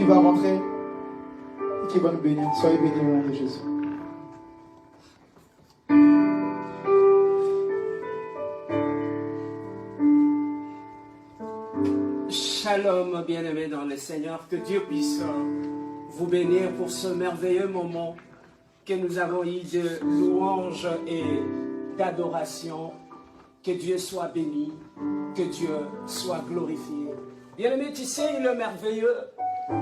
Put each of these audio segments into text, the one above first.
va rentrer et qui va nous bénir. Soyez bénis au nom de Jésus. Shalom, bien-aimés dans le Seigneur, que Dieu puisse vous bénir pour ce merveilleux moment que nous avons eu de louange et d'adoration. Que Dieu soit béni, que Dieu soit glorifié. Bien-aimés, tu sais, il est merveilleux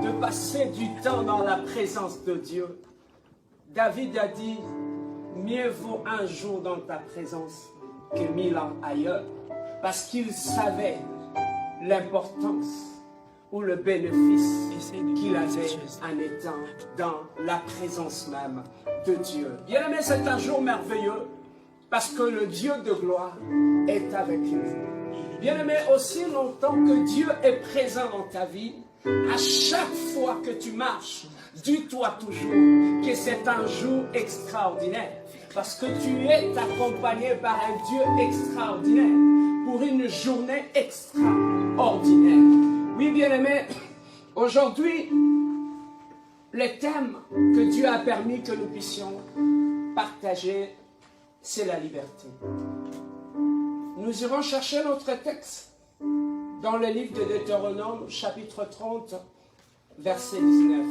de passer du temps dans la présence de Dieu. David a dit, mieux vaut un jour dans ta présence que 1000 ans ailleurs, parce qu'il savait l'importance ou le bénéfice qu'il avait en étant dans la présence même de Dieu. Bien-aimé, c'est un jour merveilleux parce que le Dieu de gloire est avec nous. Bien-aimé, aussi longtemps que Dieu est présent dans ta vie, à chaque fois que tu marches, dis-toi toujours que c'est un jour extraordinaire parce que tu es accompagné par un Dieu extraordinaire pour une journée extraordinaire. Oui, bien-aimé, aujourd'hui, le thème que Dieu a permis que nous puissions partager, c'est la liberté. Nous irons chercher notre texte dans le livre de Deutéronome, chapitre 30, verset 19.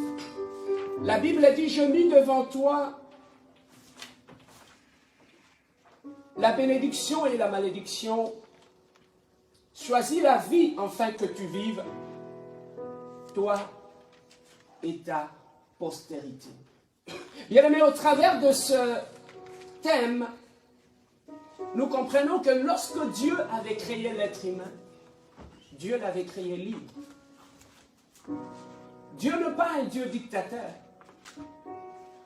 La Bible dit, je mis devant toi la bénédiction et la malédiction. Choisis la vie afin que tu vives, toi et ta postérité. Bien-aimés, au travers de ce thème, nous comprenons que lorsque Dieu avait créé l'être humain, Dieu l'avait créé libre. Dieu n'est pas un Dieu dictateur.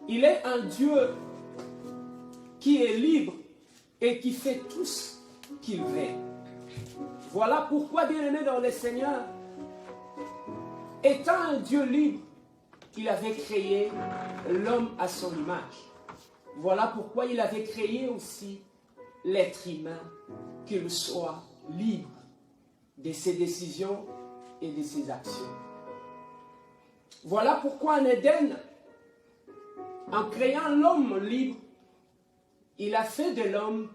Il est un Dieu qui est libre et qui fait tout ce qu'il veut. Voilà pourquoi, bien-aimé dans le Seigneur, étant un Dieu libre, il avait créé l'homme à son image. Voilà pourquoi il avait créé aussi l'être humain, qu'il soit libre de ses décisions et de ses actions. Voilà pourquoi en Éden, en créant l'homme libre, il a fait de l'homme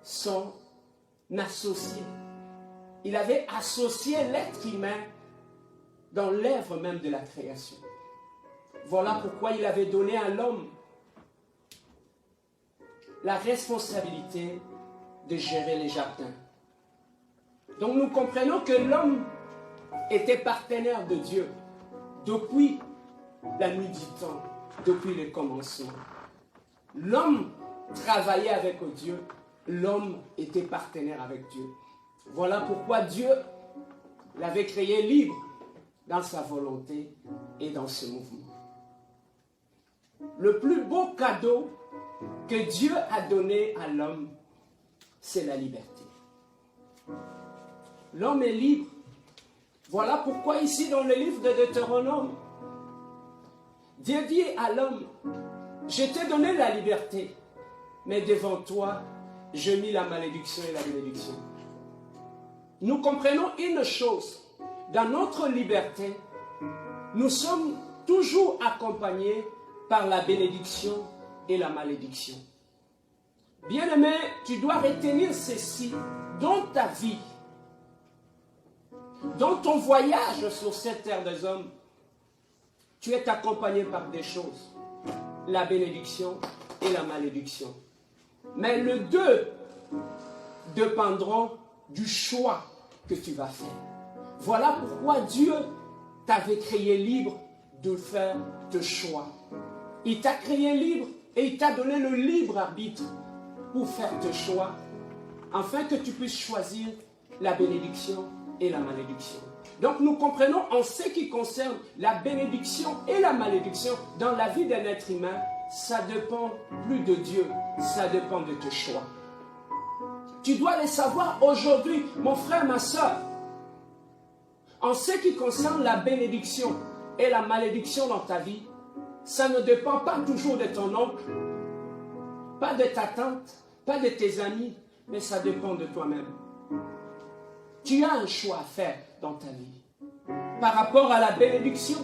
son associé. Il avait associé l'être humain dans l'œuvre même de la création. Voilà pourquoi il avait donné à l'homme la responsabilité de gérer les jardins. Donc nous comprenons que l'homme était partenaire de Dieu depuis la nuit du temps, depuis le commencement. L'homme travaillait avec Dieu, l'homme était partenaire avec Dieu. Voilà pourquoi Dieu l'avait créé libre dans sa volonté et dans ce mouvement. Le plus beau cadeau que Dieu a donné à l'homme, c'est la liberté. L'homme est libre. Voilà pourquoi ici dans le livre de Deutéronome, Dieu dit à l'homme, je t'ai donné la liberté, mais devant toi, je mis la malédiction et la bénédiction. Nous comprenons une chose, dans notre liberté, nous sommes toujours accompagnés par la bénédiction et la malédiction. Bien-aimé, tu dois retenir ceci dans ta vie, dans ton voyage sur cette terre des hommes. Tu es accompagné par des choses, la bénédiction et la malédiction. Mais les deux dépendront du choix que tu vas faire. Voilà pourquoi Dieu t'avait créé libre de faire tes choix. Il t'a créé libre et il t'a donné le libre arbitre pour faire tes choix, afin que tu puisses choisir la bénédiction et la malédiction. Donc nous comprenons en ce qui concerne la bénédiction et la malédiction dans la vie d'un être humain, ça dépend plus de Dieu, ça dépend de tes choix. Tu dois le savoir aujourd'hui, mon frère, ma soeur. En ce qui concerne la bénédiction et la malédiction dans ta vie, ça ne dépend pas toujours de ton oncle, pas de ta tante, pas de tes amis, mais ça dépend de toi-même. Tu as un choix à faire dans ta vie. par rapport à la bénédiction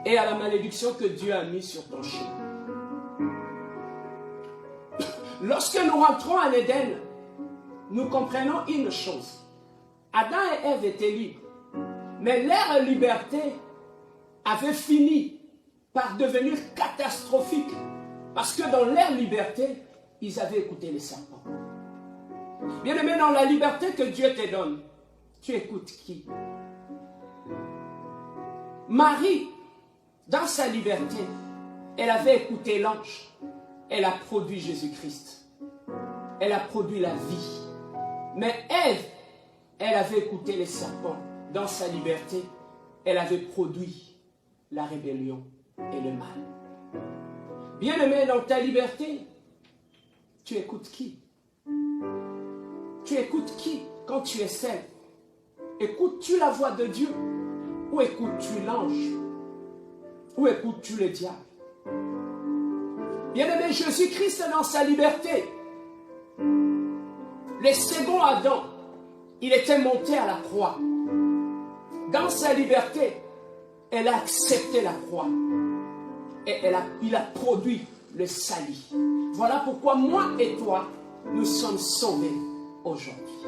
et à la malédiction que Dieu a mis sur ton chemin. Lorsque nous rentrons en Éden, nous comprenons une chose. Adam et Ève étaient libres, mais leur liberté avait fini par devenir catastrophique parce que dans leur liberté, ils avaient écouté les serpents. Bien-aimé, dans la liberté que Dieu te donne, tu écoutes qui? Marie, dans sa liberté, elle avait écouté l'ange. Elle a produit Jésus-Christ. Elle a produit la vie. Mais Ève, elle avait écouté les serpents. Dans sa liberté, elle avait produit la rébellion et le mal. Bien-aimé, dans ta liberté, tu écoutes qui? Tu écoutes qui quand tu es seul? Écoutes-tu la voix de Dieu? Ou écoutes-tu l'ange? Ou écoutes-tu le diable? Bien-aimé, Jésus-Christ dans sa liberté. Le second Adam, il était monté à la croix. Dans sa liberté, elle a accepté la croix. Et il a produit le salut. Voilà pourquoi moi et toi, nous sommes sauvés aujourd'hui.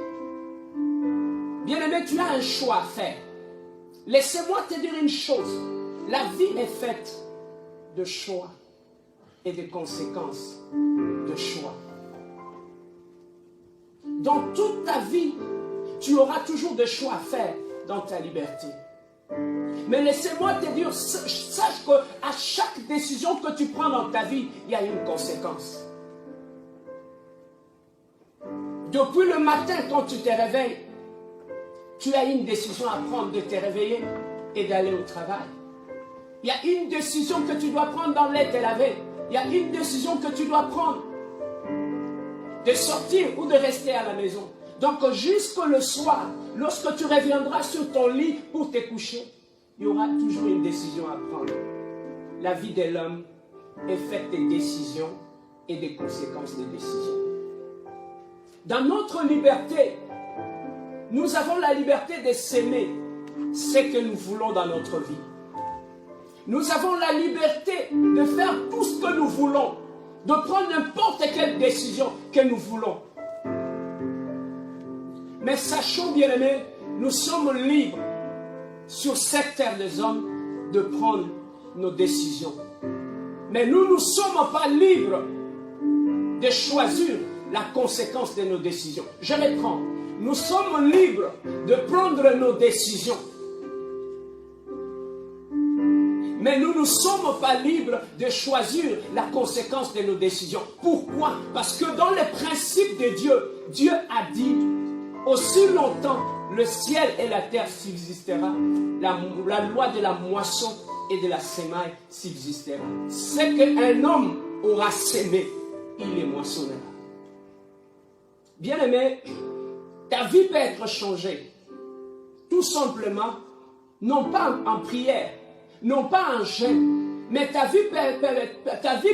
Bien-aimé, tu as un choix à faire. Laissez-moi te dire une chose. La vie est faite de choix et de conséquences de choix. Dans toute ta vie, tu auras toujours des choix à faire dans ta liberté. Mais laissez-moi te dire, sache qu'à chaque décision que tu prends dans ta vie, il y a une conséquence. Depuis le matin, quand tu te réveilles, tu as une décision à prendre de te réveiller et d'aller au travail. Il y a une décision que tu dois prendre dans l'aide te laver. Il y a une décision que tu dois prendre de sortir ou de rester à la maison. Donc jusqu'au le soir, lorsque tu reviendras sur ton lit pour te coucher, il y aura toujours une décision à prendre. La vie de l'homme est faite de décisions et des conséquences des décisions. Dans notre liberté, nous avons la liberté de s'aimer ce que nous voulons dans notre vie. Nous avons la liberté de faire tout ce que nous voulons, de prendre n'importe quelle décision que nous voulons. Mais sachons, bien-aimés, nous sommes libres sur cette terre des hommes de prendre nos décisions. Mais nous ne sommes pas libres de choisir la conséquence de nos décisions. Je reprends. Nous sommes libres de prendre nos décisions. Mais nous ne sommes pas libres de choisir la conséquence de nos décisions. Pourquoi? Parce que dans les principes de Dieu, Dieu a dit, aussi longtemps le ciel et la terre subsistera, la loi de la moisson et de la semaille subsistera. Ce qu'un homme aura sémé, il les moissonnera. Bien-aimé, ta vie peut être changée, tout simplement, non pas en prière, non pas en jeûne, mais ta vie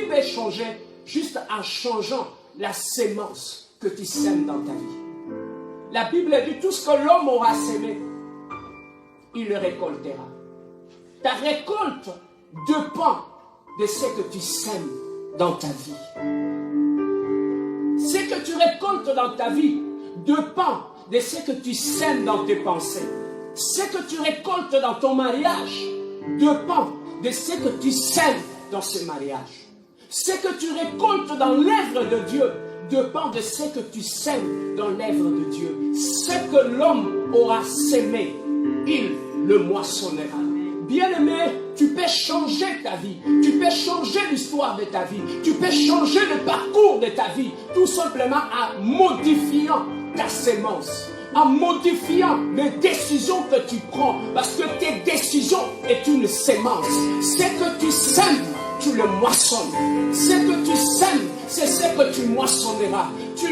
peut changer juste en changeant la sémence que tu sèmes dans ta vie. La Bible dit tout ce que l'homme aura sémé, il le récoltera. Ta récolte dépend de ce que tu sèmes dans ta vie. Ce que tu récoltes dans ta vie dépend de ce que tu sèmes dans tes pensées. Ce que tu récoltes dans ton mariage dépend de ce que tu sèmes dans ce mariage. Ce que tu récoltes dans l'œuvre de Dieu dépend de ce que tu sèmes dans l'œuvre de Dieu. Ce que l'homme aura sémé, il le moissonnera. Bien-aimé, tu peux changer ta vie, tu peux changer l'histoire de ta vie, tu peux changer le parcours de ta vie, tout simplement en modifiant ta sémence, en modifiant les décisions que tu prends, parce que tes décisions sont une sémence. Ce que tu sèmes, tu le moissonnes. Ce que tu sèmes, c'est ce que tu moissonneras. Tu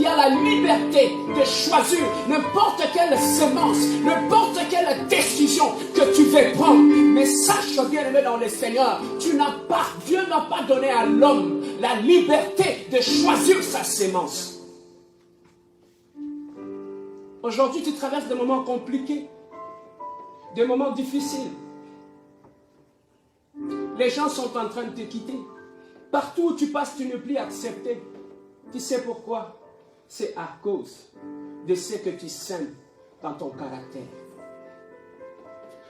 as la liberté de choisir n'importe quelle sémence, n'importe quelle décision que tu veux prendre. Mais sache bien aimé dans le Seigneur, Dieu n'a pas donné à l'homme la liberté de choisir sa sémence. Aujourd'hui, tu traverses des moments compliqués, des moments difficiles. Les gens sont en train de te quitter. Partout où tu passes, tu n'es plus accepté. Tu sais pourquoi? C'est à cause de ce que tu sèmes dans ton caractère.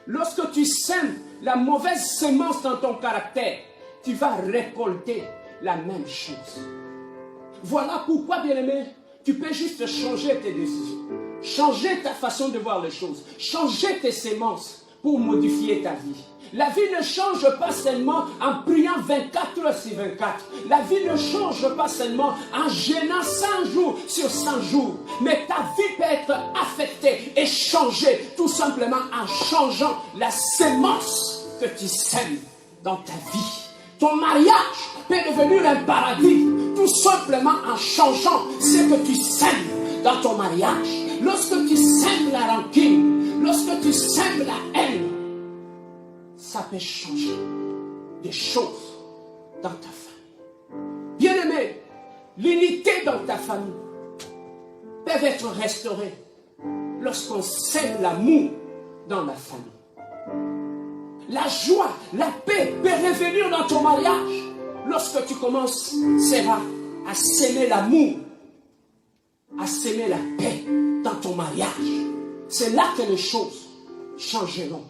Lorsque tu sèmes la mauvaise semence dans ton caractère, tu vas récolter la même chose. Voilà pourquoi, bien-aimé, tu peux juste changer tes décisions, changer ta façon de voir les choses, changer tes semences pour modifier ta vie. La vie ne change pas seulement en priant 24 heures sur 24. La vie ne change pas seulement en jeûnant 100 jours sur 100 jours. Mais ta vie peut être affectée et changée tout simplement en changeant la semence que tu sèmes dans ta vie. Ton mariage peut devenir un paradis tout simplement en changeant ce que tu sèmes dans ton mariage. Lorsque tu sèmes la rancune, lorsque tu sèmes la haine, ça peut changer des choses dans ta famille. Bien-aimé, l'unité dans ta famille peut être restaurée lorsqu'on sème l'amour dans la famille. La joie, la paix peut revenir dans ton mariage lorsque tu commenceras à s'aimer l'amour, à s'aimer la paix dans ton mariage. C'est là que les choses changeront.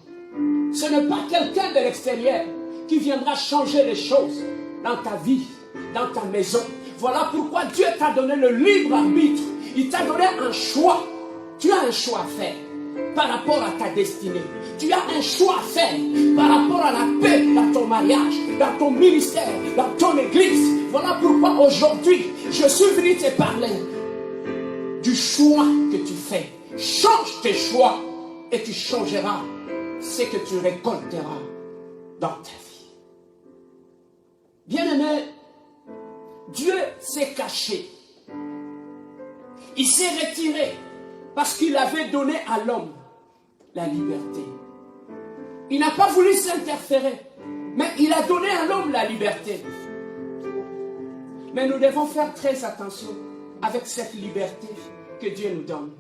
Ce n'est pas quelqu'un de l'extérieur qui viendra changer les choses dans ta vie, dans ta maison. Voilà pourquoi Dieu t'a donné le libre arbitre. Il t'a donné un choix. Tu as un choix à faire par rapport à ta destinée. Tu as un choix à faire par rapport à la paix dans ton mariage, dans ton ministère, dans ton église. Voilà pourquoi aujourd'hui, je suis venu te parler du choix que tu fais. Change tes choix et tu changeras ce que tu récolteras dans ta vie. Bien-aimé, Dieu s'est caché. Il s'est retiré parce qu'il avait donné à l'homme la liberté. Il n'a pas voulu s'interférer, mais il a donné à l'homme la liberté. Mais nous devons faire très attention avec cette liberté que Dieu nous donne.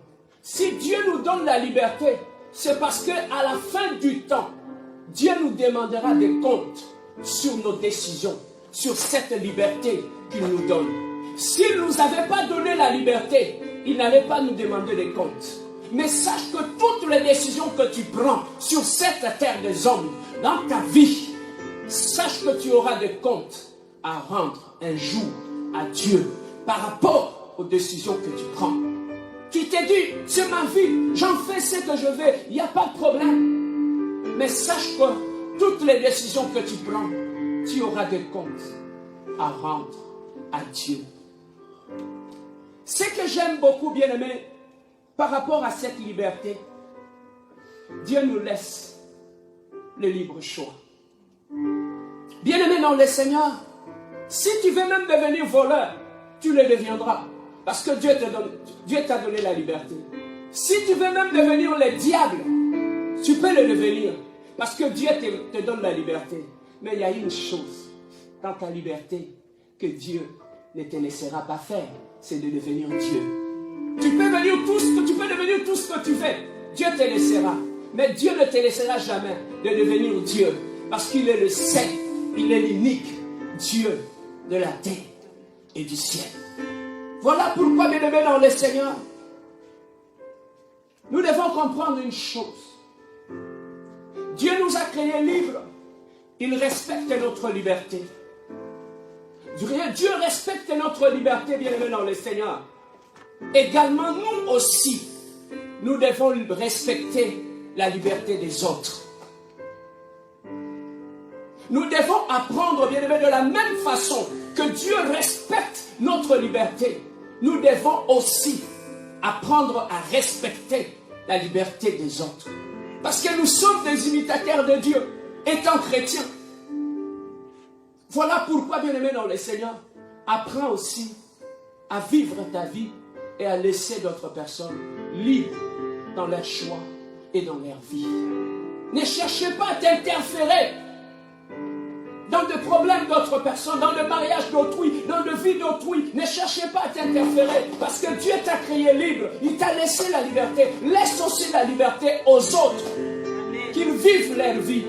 Si Dieu nous donne la liberté, c'est parce qu'à la fin du temps, Dieu nous demandera des comptes sur nos décisions, sur cette liberté qu'il nous donne. S'il ne nous avait pas donné la liberté, il n'allait pas nous demander des comptes. Mais sache que toutes les décisions que tu prends sur cette terre des hommes, dans ta vie, sache que tu auras des comptes à rendre un jour à Dieu par rapport aux décisions que tu prends. Tu t'es dit, c'est ma vie, j'en fais ce que je veux, il n'y a pas de problème. Mais sache que toutes les décisions que tu prends, tu auras des comptes à rendre à Dieu. Ce que j'aime beaucoup, bien-aimé, par rapport à cette liberté, Dieu nous laisse le libre choix. Bien-aimé dans le Seigneur, si tu veux même devenir voleur, tu le deviendras. Parce que Dieu t'a donné la liberté. Si tu veux même devenir le diable, tu peux le devenir. Parce que Dieu te donne la liberté. Mais il y a une chose dans ta liberté que Dieu ne te laissera pas faire. C'est de devenir Dieu. Tu peux devenir tout ce que tu veux. Dieu te laissera. Mais Dieu ne te laissera jamais de devenir Dieu. Parce qu'il est le seul, il est l'unique Dieu de la terre et du ciel. Voilà pourquoi, bien-aimés dans le Seigneur, nous devons comprendre une chose. Dieu nous a créés libres. Il respecte notre liberté. Dieu respecte notre liberté, bien-aimés dans le Seigneur. Également, nous aussi, nous devons respecter la liberté des autres. Nous devons apprendre, bien-aimés, de la même façon que Dieu respecte notre liberté. Nous devons aussi apprendre à respecter la liberté des autres. Parce que nous sommes des imitateurs de Dieu, étant chrétiens. Voilà pourquoi, bien-aimé dans le Seigneur, apprends aussi à vivre ta vie et à laisser d'autres personnes libres dans leurs choix et dans leur vie. Ne cherchez pas à t'interférer dans des problèmes d'autres personnes, dans le mariage d'autrui, dans la vie d'autrui. Ne cherchez pas à t'interférer parce que Dieu t'a créé libre. Il t'a laissé la liberté. Laisse aussi la liberté aux autres. qu'ils vivent leur vie,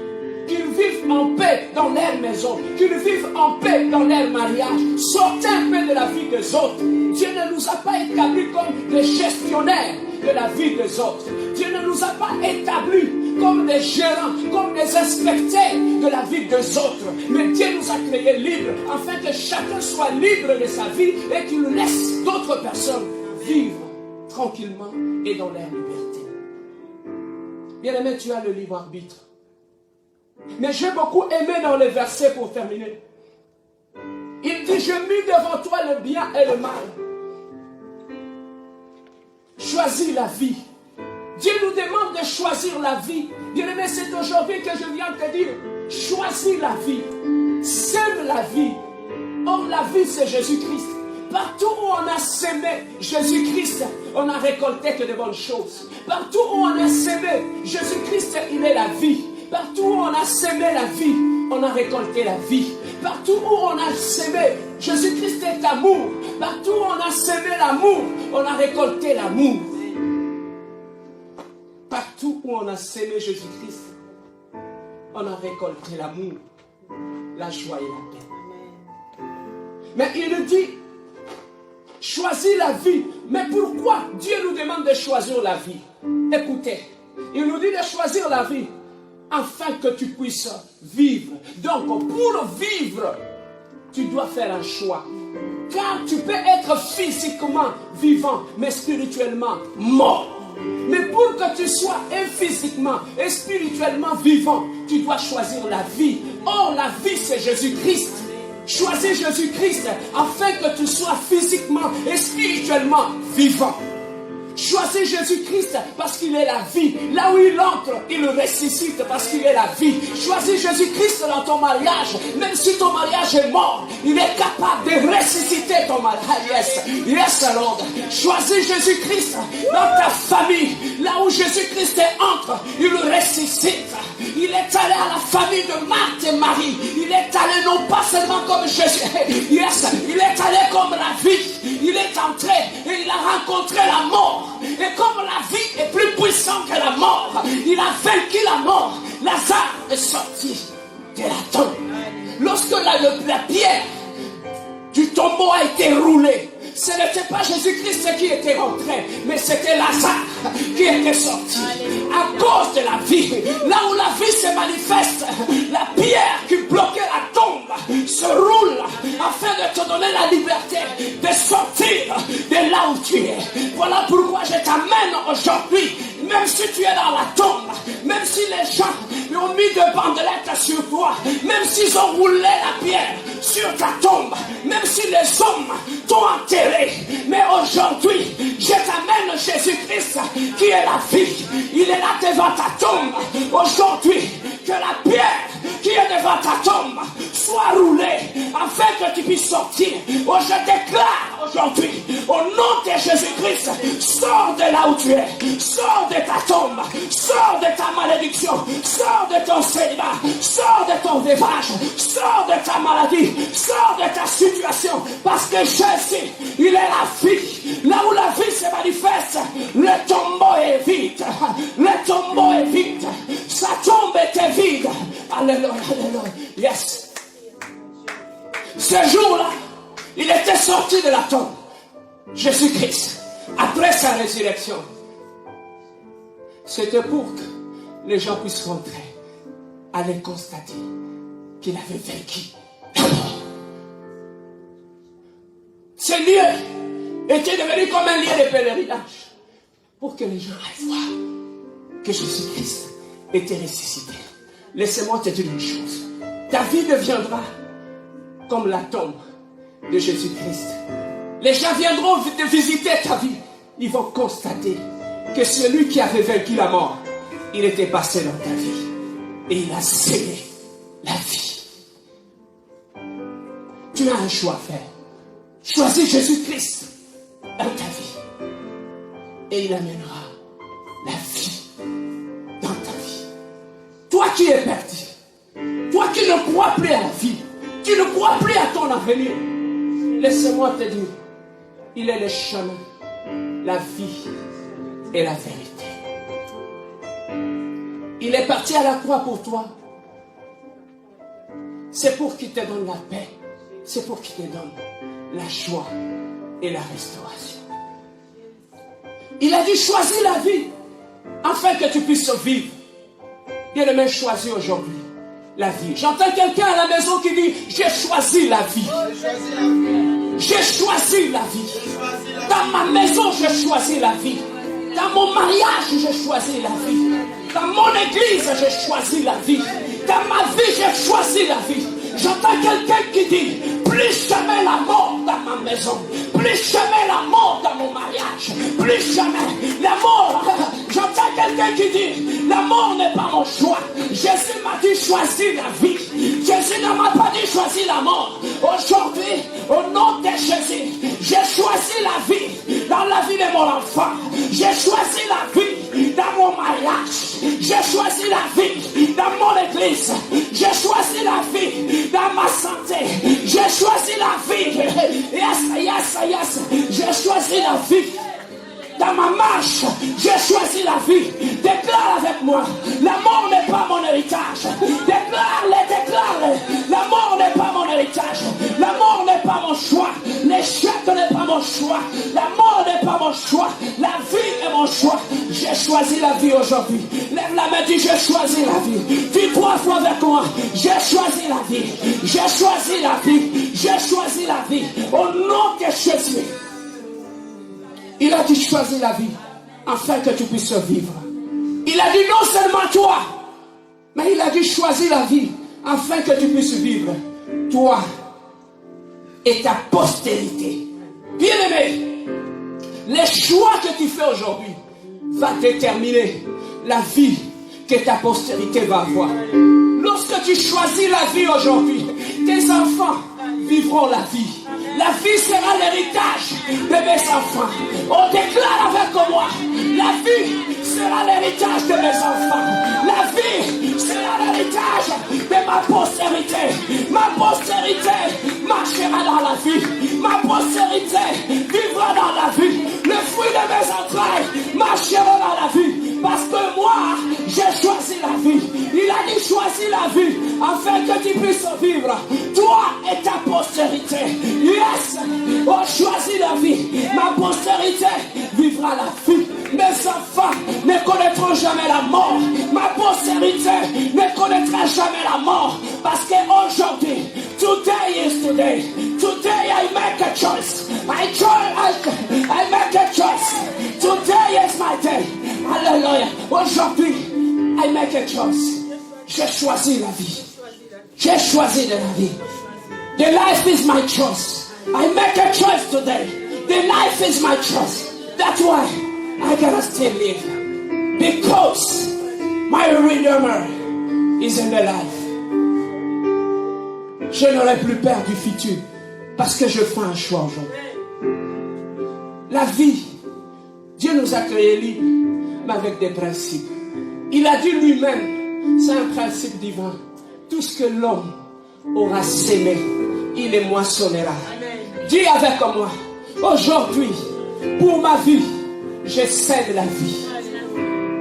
qu'ils vivent en paix dans leur maison, qu'ils vivent en paix dans leur mariage. Sortez un peu de la vie des autres. Dieu ne nous a pas établis comme des gestionnaires de la vie des autres. Dieu ne nous a pas établis comme des gérants, comme des inspecteurs de la vie des autres. Mais Dieu nous a créés libres, afin que chacun soit libre de sa vie et qu'il laisse d'autres personnes vivre tranquillement et dans leur liberté. Bien-aimé, tu as le libre arbitre. Mais j'ai beaucoup aimé dans les versets pour terminer. Il dit, je mis devant toi le bien et le mal. Choisis la vie. Dieu nous demande de choisir la vie. Bien-aimé, c'est aujourd'hui que je viens te dire, choisis la vie. Sème la vie. Or, la vie, c'est Jésus-Christ. Partout où on a semé Jésus-Christ, on a récolté que de bonnes choses. Partout où on a semé Jésus-Christ, il est la vie. Partout où on a semé la vie, on a récolté la vie. Partout où on a semé Jésus-Christ est amour. Partout où on a semé l'amour, on a récolté l'amour. Partout où on a semé Jésus-Christ, on a récolté l'amour, la joie et la paix. Mais il dit, choisis la vie. Mais pourquoi Dieu nous demande de choisir la vie? Écoutez, il nous dit de choisir la vie afin que tu puisses vivre. Donc, pour vivre, tu dois faire un choix. Car tu peux être physiquement vivant, mais spirituellement mort. Mais pour que tu sois physiquement et spirituellement vivant, tu dois choisir la vie. Or, la vie, c'est Jésus-Christ. Choisis Jésus-Christ afin que tu sois physiquement et spirituellement vivant. Choisis Jésus-Christ parce qu'il est la vie. Là où il entre, il le ressuscite parce qu'il est la vie. Choisis Jésus-Christ dans ton mariage. Même si ton mariage est mort, il est capable de ressusciter ton mariage. Yes, yes, Lord. Choisis Jésus-Christ dans ta famille. Là où Jésus-Christ entre, il le ressuscite. Il est allé à la famille de Marthe et Marie. Il est allé non pas seulement comme Jésus. Yes, il est allé comme la vie. Il est entré et il a rencontré la mort. Et comme la vie est plus puissante que la mort, il a vaincu la mort. Lazare est sorti de la tombe. Lorsque la pierre du tombeau a été roulée, ce n'était pas Jésus-Christ qui était rentré, mais c'était Lazare qui était sorti. À cause de la vie, là où la vie se manifeste, la pierre qui bloquait la tombe se roule afin de te donner la liberté de sortir de là où tu es. Voilà pourquoi je t'amène aujourd'hui, même si tu es dans la tombe, même si les gens ont mis de bandelettes sur toi, même s'ils ont roulé la pierre sur ta tombe, même si les hommes t'ont enterré, mais aujourd'hui, je t'amène Jésus-Christ qui est la vie. Il est là devant ta tombe. Aujourd'hui, que la pierre qui est devant ta tombe soit roulée afin que tu puisses sortir. Oh, je déclare aujourd'hui, au nom de Jésus-Christ, sors de là où tu es, sors de ta tombe, sors de ta malédiction, sors de ton célibat, sors de ton veuvage, sors de ta maladie, sors de ta situation, parce que Jésus, il est la vie. Là où la vie se manifeste, le tombeau est vide, le tombeau est vide, sa tombe était vide. Alléluia, alléluia, yes. Ce jour-là, il était sorti de la tombe, Jésus-Christ, après sa résurrection. C'était pour que les gens puissent rentrer, aller constater qu'il avait vaincu la mort. Ce lieu était devenu comme un lieu de pèlerinage pour que les gens aillent voir que Jésus-Christ était ressuscité. Laissez-moi te dire une chose. Ta vie deviendra comme la tombe de Jésus-Christ. Les gens viendront te visiter ta vie. Ils vont constater que celui qui avait vaincu la mort, il était passé dans ta vie. Et il a scellé la vie. Tu as un choix à faire. Choisis Jésus-Christ dans ta vie. Et il amènera la vie dans ta vie. Toi qui es perdu, toi qui ne crois plus à la vie, tu ne crois plus à ton avenir, laisse-moi te dire, il est le chemin, la vie et la vérité. Il est parti à la croix pour toi. C'est pour qu'il te donne la paix. C'est pour qu'il te donne la joie et la restauration. Il a dit choisis la vie afin que tu puisses vivre. Bien-aimé, choisis aujourd'hui la vie. J'entends quelqu'un à la maison qui dit j'ai choisi la vie. J'ai choisi la vie. Dans ma maison, j'ai choisi la vie. Dans mon mariage, j'ai choisi la vie. Dans mon église, j'ai choisi la vie. Dans ma vie, j'ai choisi la vie. J'entends quelqu'un qui dit plus jamais la mort dans ma maison, plus jamais la mort dans mon mariage, plus jamais la mort. J'entends quelqu'un qui dit la mort n'est pas mon choix. Jésus m'a dit choisis la vie. Jésus ne m'a pas dit choisis la mort. Aujourd'hui, au nom de Jésus, j'ai choisi la vie dans la vie de mon enfant. J'ai choisi la vie dans mon mariage. J'ai choisi la vie dans mon église. J'ai choisi la vie dans ma santé. J'ai choisi la vie. Yes. J'ai choisi la vie. Dans ma marche, j'ai choisi la vie. Déclare avec moi, la mort n'est pas mon héritage. Déclare-le. La mort n'est pas mon héritage. La mort n'est pas mon choix. L'échec n'est pas mon choix. La mort n'est pas mon choix. La vie est mon choix. J'ai choisi la vie aujourd'hui. Lève la main, dis j'ai choisi la vie. Dis 3 fois avec moi, j'ai choisi la vie. J'ai choisi la vie. J'ai choisi la vie. Au nom de Jésus. Il a dit choisis la vie afin que tu puisses vivre. Il a dit non seulement toi, mais il a dit choisis la vie afin que tu puisses vivre. Toi et ta postérité. Bien-aimé, les choix que tu fais aujourd'hui va déterminer la vie que ta postérité va avoir. Lorsque tu choisis la vie aujourd'hui, tes enfants vivront la vie. La vie sera l'héritage de mes enfants. On déclare avec moi, la vie sera l'héritage de mes enfants. La vie sera l'héritage de ma postérité. Ma postérité marchera dans la vie. Ma postérité vivra dans la vie. Le fruit de mes entrailles marchera dans la vie. Parce que moi, j'ai choisi la vie. Il a dit choisis la vie afin que tu puisses vivre. Toi et ta postérité. Yes, on choisit la vie. Ma postérité vivra la vie. Mes enfants ne connaîtront jamais la mort. Ma postérité ne connaîtra jamais la mort. Parce qu'aujourd'hui, today is today. Today I make a choice. I make a choice. Today is my day. Alléluia. Aujourd'hui, I make a choice. J'ai choisi la vie. J'ai choisi de la vie. The life is my choice. I make a choice today. The life is my choice. That's why I gotta still live. Because my Redeemer is in the life. Je n'aurai plus peur du futur parce que je fais un choix aujourd'hui. La vie, Dieu nous a créés libres, mais avec des principes. Il a dit lui-même, c'est un principe divin. Tout ce que l'homme aura sémé, il les moissonnera. Dis avec moi, aujourd'hui, pour ma vie, je sème la vie.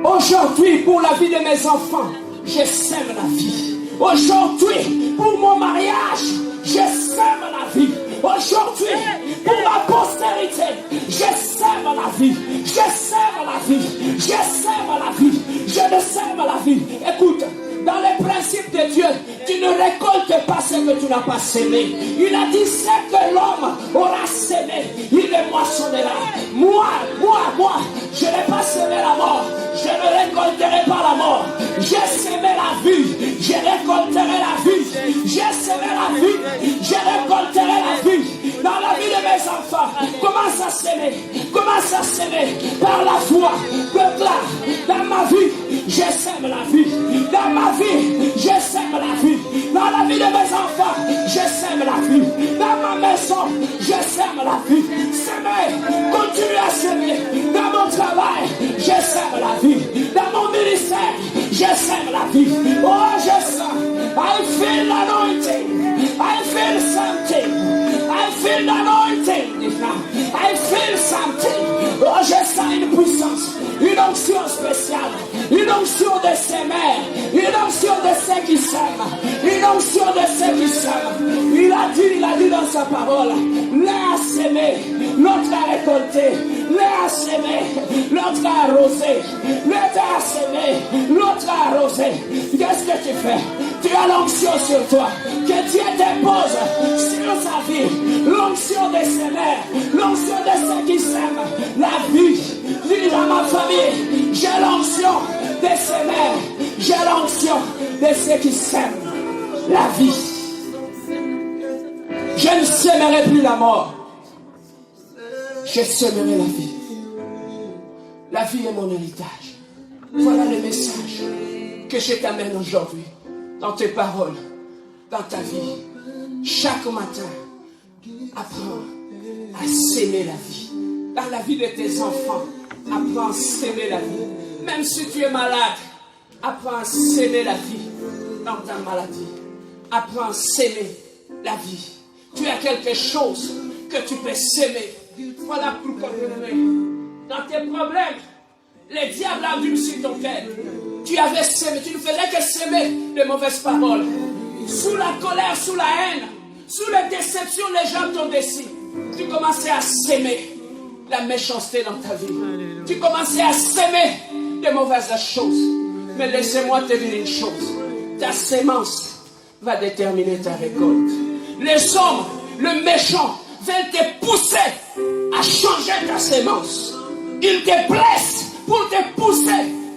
Aujourd'hui, pour la vie de mes enfants, je sème la vie. Aujourd'hui, pour mon mariage, je sème la vie. Aujourd'hui, pour ma postérité, je sème la vie. Je sème la vie. Je sème la vie. Je ne sème la vie. Écoute, dans les principes de Dieu, tu ne récoltes pas ce que tu n'as pas sémé. Il a dit ce que l'homme aura sémé, il le moissonnera. Moi, je n'ai pas sémé la mort. Je ne récolterai pas la mort. J'ai sémé la vie. Je récolterai la vie. J'ai sémé la vie. Je récolterai la vie. Dans la vie de mes enfants, commence à s'aimer. Commence à s'aimer par la foi. Déclare, dans ma vie, je sème la vie. Dans ma vie, je sème la vie. Dans la vie de mes enfants, je sème la vie. Dans ma maison, je sème la vie. S'aimer, continue à s'aimer. Dans mon travail, je sème la vie. Dans mon ministère, je sème la vie. Oh, je sens. I feel anointing. I feel something. I feel anointing. I feel something. Oh, je sens une puissance, une onction spéciale, une onction onction de ses mères, une onction de ceux qui s'aiment, une onction de ceux qui s'aiment. Il a dit dans sa parole, l'un a semé, l'autre a récolté, l'un a semé, l'autre a arrosé, l'autre a semé, l'autre a arrosé. Qu'est-ce que tu fais? Tu as l'onction sur toi, que Dieu dépose sur sa vie, l'onction de ses mères, l'onction de ceux qui s'aiment, la vie. Dis dans ma famille, j'ai l'onction de ses mères, j'ai l'onction de ceux qui s'aiment, la vie. Je ne sèmerai plus la mort, je sèmerai la vie. La vie est mon héritage. Voilà le message que je t'amène aujourd'hui, dans tes paroles, dans ta vie. Chaque matin, apprends à s'aimer la vie. Dans la vie de tes enfants, apprends à s'aimer la vie. Même si tu es malade, apprends à s'aimer la vie. Dans ta maladie, apprends à s'aimer la vie. Tu as quelque chose que tu peux s'aimer. Voilà pourquoi, dans tes problèmes, le diable a endurci ton cœur. Tu avais sémé, tu ne faisais que s'aimer de mauvaises paroles. Sous la colère, sous la haine, sous les déceptions, les gens t'ont déçu. Tu commençais à s'aimer la méchanceté dans ta vie. Tu commençais à s'aimer de mauvaises choses. Mais laissez-moi te dire une chose. Ta sémence va déterminer ta récolte. Les hommes, le méchant, veulent te pousser à changer ta sémence. Ils te blessent pour te pousser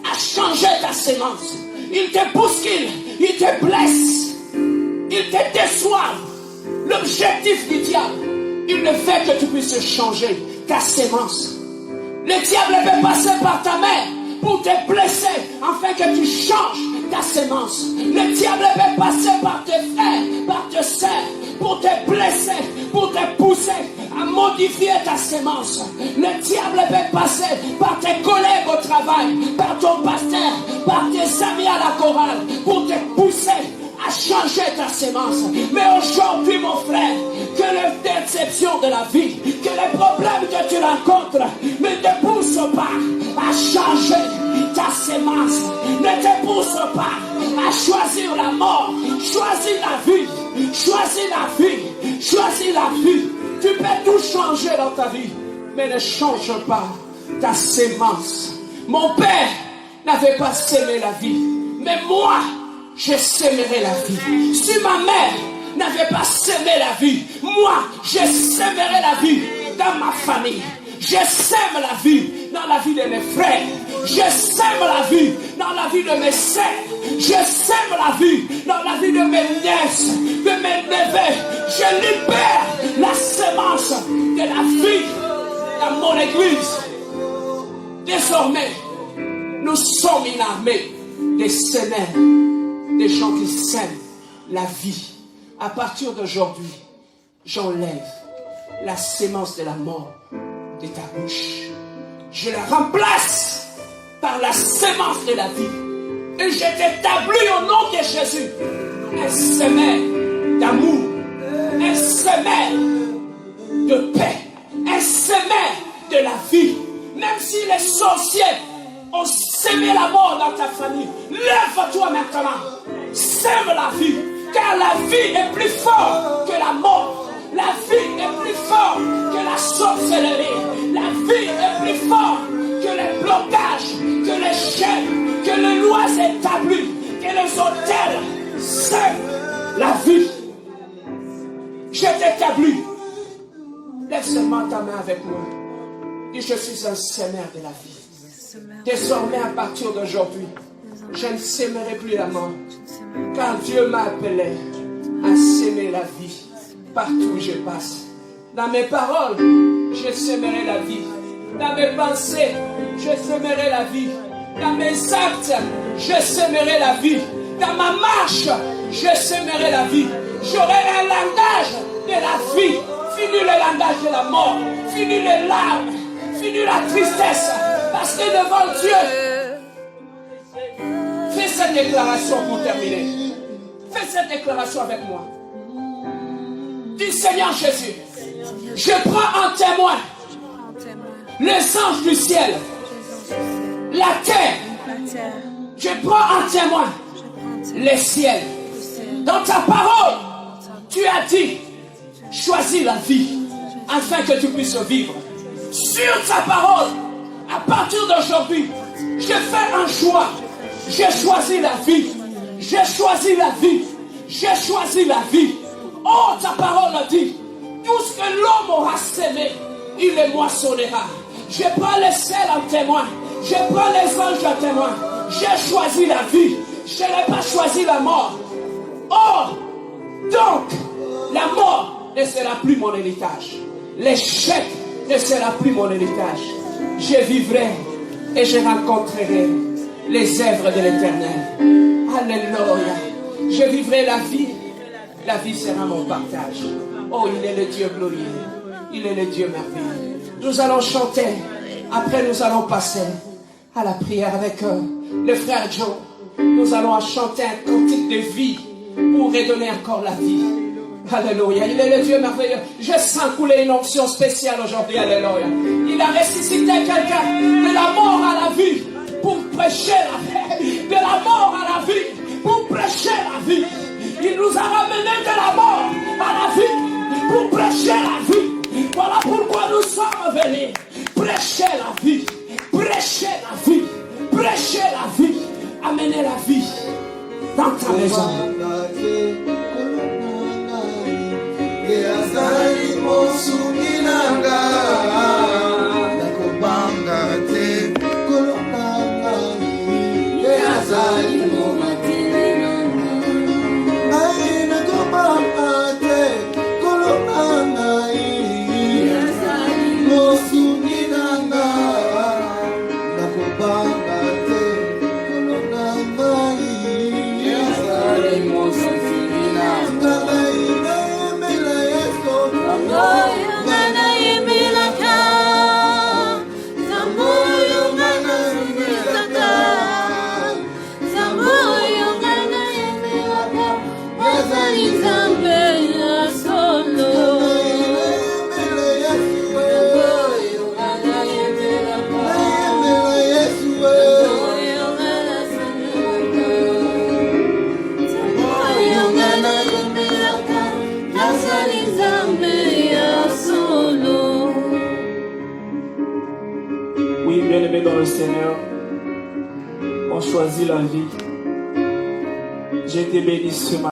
à changer ta sémence. Ils te poussent, ils te blessent. Ils te déçoivent. L'objectif du diable, il ne fait que tu puisses changer ta sémence. Le diable peut passer par ta mère pour te blesser afin que tu changes ta sémence. Le diable peut passer par tes frères, par tes sœurs pour te blesser, pour te pousser à modifier ta sémence. Le diable peut passer par tes collègues au travail, par ton pasteur, par tes amis à la chorale pour te pousser à changer ta sémence. Mais aujourd'hui, mon frère, que les déceptions de la vie, que les problèmes que tu rencontres ne te poussent pas à changer ta sémence, ne te poussent pas à choisir la mort. Choisis la vie, choisis la vie, choisis la vie. Tu peux tout changer dans ta vie, mais ne change pas ta sémence. Mon père n'avait pas sémé la vie, mais moi, je sèmerai la vie. Si ma mère n'avait pas sémé la vie, moi, je sèmerai la vie dans ma famille. Je sème la vie dans la vie de mes frères. Je sème la vie dans la vie de mes sœurs. Je sème la vie dans la vie de mes nièces, de mes neveux. Je libère la sémence de la vie dans mon église. Désormais, nous sommes une armée des sémères, des gens qui sèment la vie. À partir d'aujourd'hui, j'enlève la sémence de la mort de ta bouche. Je la remplace par la sémence de la vie. Et je t'établis au nom de Jésus un semeur d'amour, un semeur de paix, un semeur de la vie. Même si les sorciers ont sémé la mort dans ta famille, lève-toi maintenant, sème la vie, car la vie est plus forte que la mort. La vie est plus forte que la sorcellerie. La vie est plus forte que les blocages, que les chaînes, que les lois établies, que les hôtels. C'est la vie. Je t'établis. Lève seulement ta main avec moi. Dis, je suis un sémeur de la vie. Désormais, à partir d'aujourd'hui, je ne sèmerai plus la mort. Car Dieu m'a appelé à s'aimer la vie. Partout où je passe. Dans mes paroles, je sèmerai la vie. Dans mes pensées, je sèmerai la vie. Dans mes actes, je sèmerai la vie. Dans ma marche, je sèmerai la vie. J'aurai un langage de la vie. Fini le langage de la mort. Fini les larmes. Fini la tristesse. Parce que devant Dieu, fais cette déclaration pour terminer. Fais cette déclaration avec moi. Dis, Seigneur Jésus, je prends en témoin les anges du ciel, la terre, Je prends en témoin les ciels. Dans ta parole, tu as dit, choisis la vie afin que tu puisses vivre. Sur ta parole, à partir d'aujourd'hui, je fais un choix. J'ai choisi la vie. J'ai choisi la vie. J'ai choisi la vie. Oh, ta parole a dit, tout ce que l'homme aura sémé, il les moissonnera. Je prends les ciels en témoin. Je prends les anges en témoin. J'ai choisi la vie. Je n'ai pas choisi la mort. Oh, donc, la mort ne sera plus mon héritage. L'échec ne sera plus mon héritage. Je vivrai et je rencontrerai les œuvres de l'Éternel. Alléluia. Je vivrai la vie. La vie sera mon partage. Oh, il est le Dieu glorieux. Il est le Dieu merveilleux. Nous allons chanter. Après, nous allons passer à la prière avec le frère Joe. Nous allons chanter un cantique de vie pour redonner encore la vie. Alléluia. Il est le Dieu merveilleux. Je sens couler une onction spéciale aujourd'hui. Alléluia. Il a ressuscité quelqu'un de la mort à la vie pour prêcher la vie. De la mort à la vie pour prêcher la vie. Il nous a ramenés de la mort à la vie pour prêcher la vie. Voilà pourquoi nous sommes venus. Prêcher la vie. Prêcher la vie. Prêcher la vie. Amener la vie dans ta maison. Oui, bien-aimés dans le Seigneur, on choisit la vie. J'ai été béni ce matin.